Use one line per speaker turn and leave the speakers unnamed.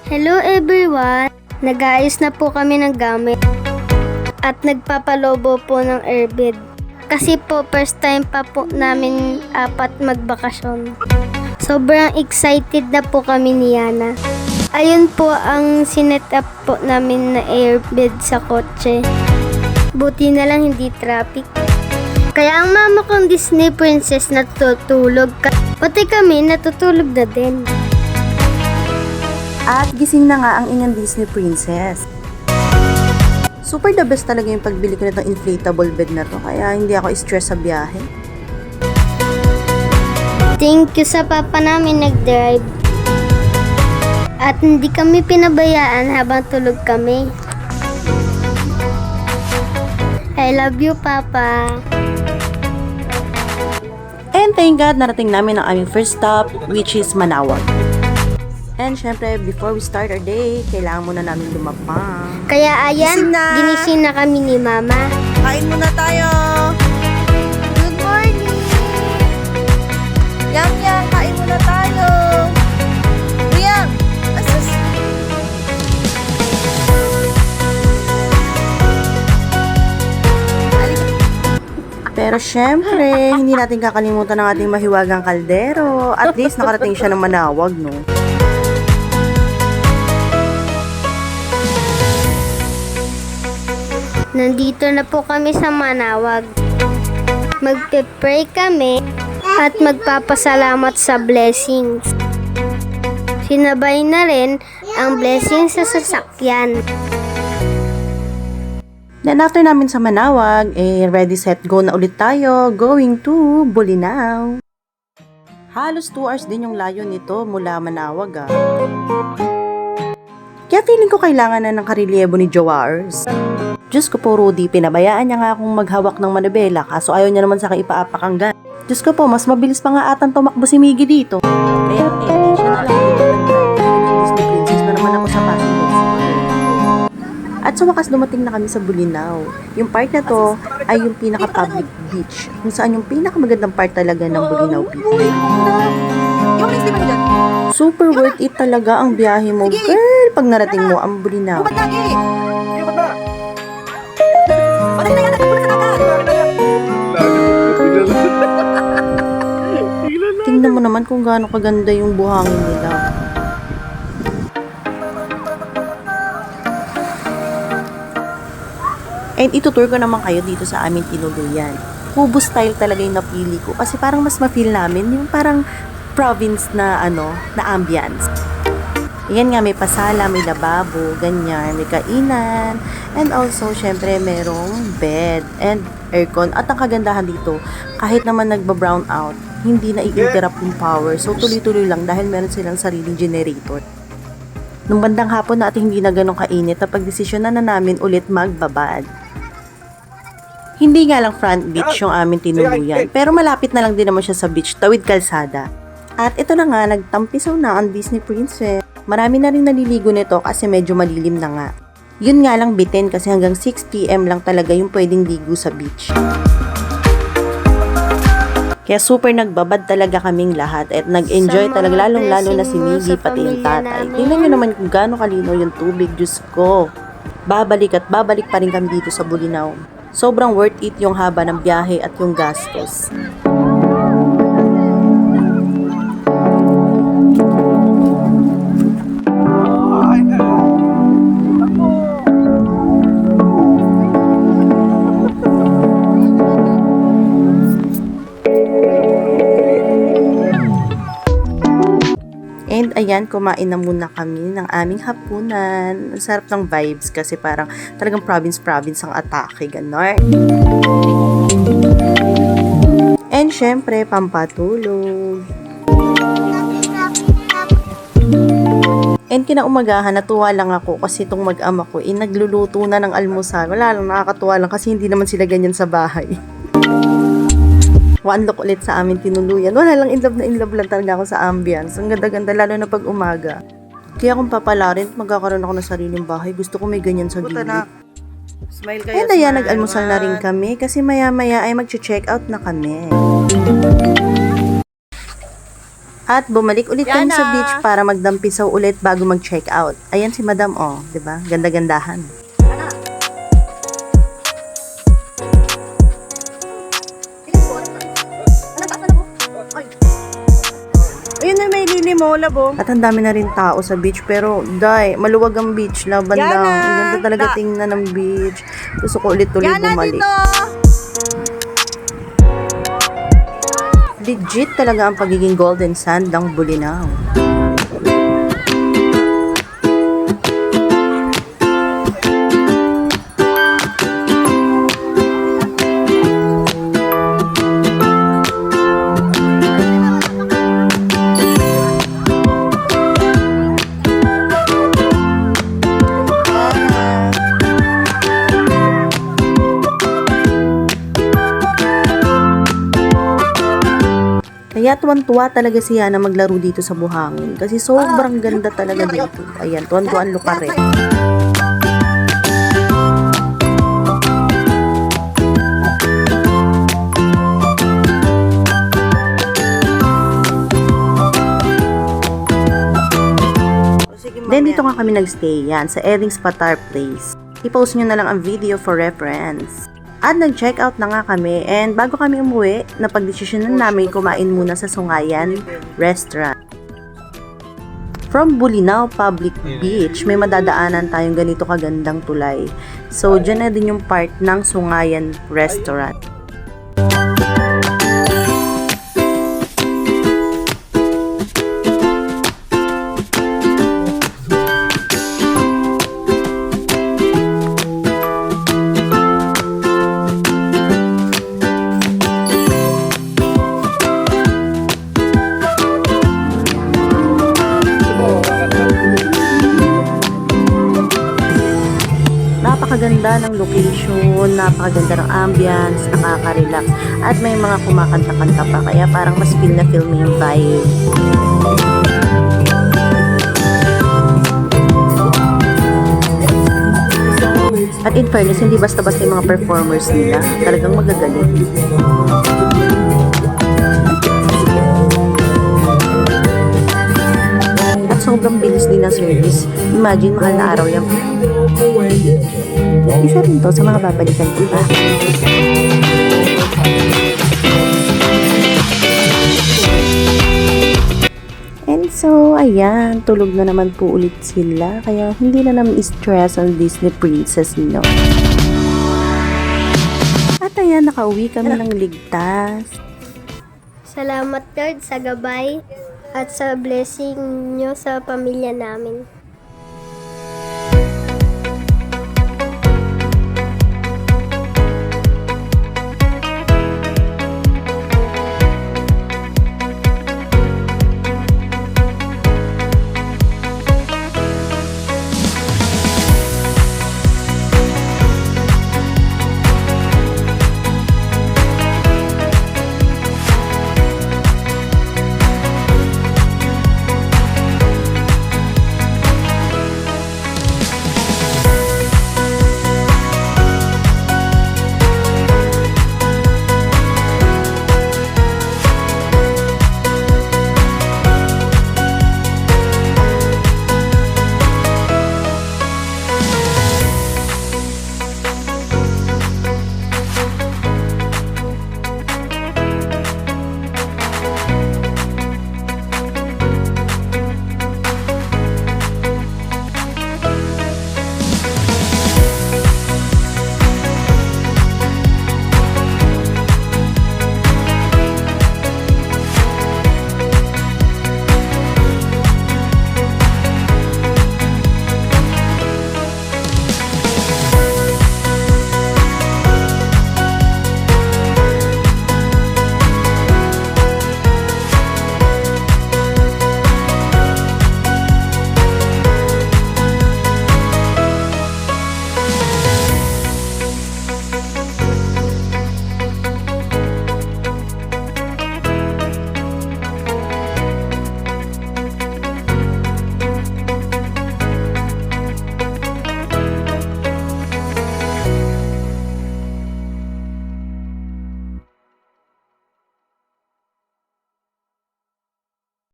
Hello everyone! Nag-aayos na po kami ng gamit at nagpapalobo po ng airbed. Kasi po first time pa po namin apat magbakasyon. Sobrang excited na po kami ni Yana. Ayun po ang sinet up po namin na airbed sa kotse. Buti na lang hindi traffic. Kaya ang mama kong Disney princess natutulog. Pati kami natutulog na din.
At gising na nga ang inyong Disney princess. Super the best talaga yung pagbili ko nitong inflatable bed na to. Kaya hindi ako stress sa biyahe.
Thank you sa papa namin nag-drive. At hindi kami pinabayaan habang tulog kami. I love you, Papa.
And thank God, narating namin ang aming first stop, which is Manawag. And syempre, before we start our day, kailangan muna namin lumapang.
Kaya ayan,
Gising na.
ginising na kami ni Mama.
Kain muna tayo! Good morning! Yum yum! Kain muna tayo! Riyang! Asus! Pero syempre, hindi natin kakalimutan ang ating mahiwagang kaldero. At least nakarating siya ng Manawag, no?
Nandito na po kami sa Manawag. Magpe-pray kami at magpapasalamat sa blessings. Sinabay na rin ang blessings sa sasakyan.
Then after namin sa Manawag, ready set go na ulit tayo, going to Bolinao. Halos 2 hours din yung layo nito mula Manawag Kaya feeling ko kailangan na ng karelyebo ni Jowars. Diyos ko po, Rudy, pinabayaan niya nga akong maghawak ng manibela, kaso ayaw niya naman sa akin ipaapak ang gun. Diyos ko po, mas mabilis pa nga atang tumakbo si Miggy dito. Kaya siya na lang dito nag-drive. Disney princess na naman ako sa passenger. At sa wakas dumating na kami sa Bolinao. Yung part na to ay yung pinaka-public beach. Kung saan yung pinakamagandang part talaga ng Bolinao Beach. Super worth it talaga ang biyahe mo, girl, pag narating mo ang Bolinao. Tingnan mo naman kung gaano kaganda yung buhangin nila. And itutour ko naman kayo dito sa aming tinuluyan. Kubo style talaga yung napili ko kasi parang mas ma-feel namin yung parang province na na ambience. Yan nga, may pasala, may lababo, ganyan, may kainan, and also, syempre, merong bed and aircon. At ang kagandahan dito, kahit naman nagba-brown out, hindi na i-interrupt yung power. So, tuloy-tuloy lang dahil meron silang sariling generator. Nung bandang hapon na at hindi na ganun kainit, napag-desisyon na namin ulit magbabad. Hindi nga lang front beach yung aming tinuluyan, pero malapit na lang din naman siya sa beach, tawid kalsada. At ito na nga, nagtampisaw na ang Disney Princess. Marami na rin naliligo nito kasi medyo malilim na nga. Yun nga lang bitin kasi hanggang 6 PM lang talaga yung pwedeng ligo sa beach. Kaya super nagbabad talaga kaming lahat at nag-enjoy talaga, lalong-lalo na si Miggy pati yung tatay. Tingnan nyo naman kung gaano kalinaw yung tubig, Diyos ko. Babalik at babalik pa rin kami dito sa Bolinao. Sobrang worth it yung haba ng biyahe at yung gastos. And ayan, kumain na muna kami ng aming hapunan. Ang sarap ng vibes kasi parang talagang province-province ang atake, gano'n. And syempre, pampatulog. And kinaumagahan, natuwa lang ako kasi itong mag-ama ko, nagluluto na ng almusal. Wala lang, nakakatuwa lang kasi hindi naman sila ganyan sa bahay. One look ulit sa amin tinuluyan. Wala lang, in love lang talaga ako sa ambience. Ang ganda-ganda, lalo na pag umaga. Kaya kung papalarin, magkakaroon ako ng sariling bahay. Gusto ko may ganyan sa gilid. Smile kayo. And ayan, nag-almusal na rin kami kasi maya-maya ay mag-check out na kami. At bumalik ulit kami sa beach para magdampisaw ulit bago mag-check out. Ayan si Madam, oh, 'di ba? Ganda-gandahan.
Ayun na, may lili mo, labo.
At ang dami na rin tao sa beach, pero maluwag ang beach, laban
Yana!
lang. Ang ganda talaga tingnan ng beach. Gusto ko ulit-ulit bumalik. Legit talaga ang pagiging golden sand ng Bolinao. Kaya tuwan-tuwa talaga siya na maglaro dito sa buhangin. Kasi sobrang ganda talaga dito. Ayan, tuwan-tuwa ang lupa rin. Then dito nga kami nagstay yan sa Eddings Patar Place. I-post nyo na lang ang video for reference. At nag-check out na nga kami, and bago kami umuwi, napagdesisyonan namin kumain muna sa Sungayan Restaurant. From Bolinao Public Beach, may madadaanan tayong ganito kagandang tulay. So, dyan na din yung part ng Sungayan Restaurant. Napakaganda ng location, napakaganda ng ambience, nakaka-relax, at may mga kumakanta-kanta pa, kaya parang mas feel na feel mo yung vibe. At in fairness, hindi basta-basta yung mga performers nila, talagang magagaling. At sobrang bilis din ng service. Imagine, mahal na araw yan. Isa rin to sa mga babalikan ko pa. And so, ayan, tulog na naman po ulit sila. Kaya hindi na naman stress ang Disney Princess, no? At ayan, nakauwi kami ng ligtas.
Salamat Lord sa gabay at sa blessing nyo sa pamilya namin.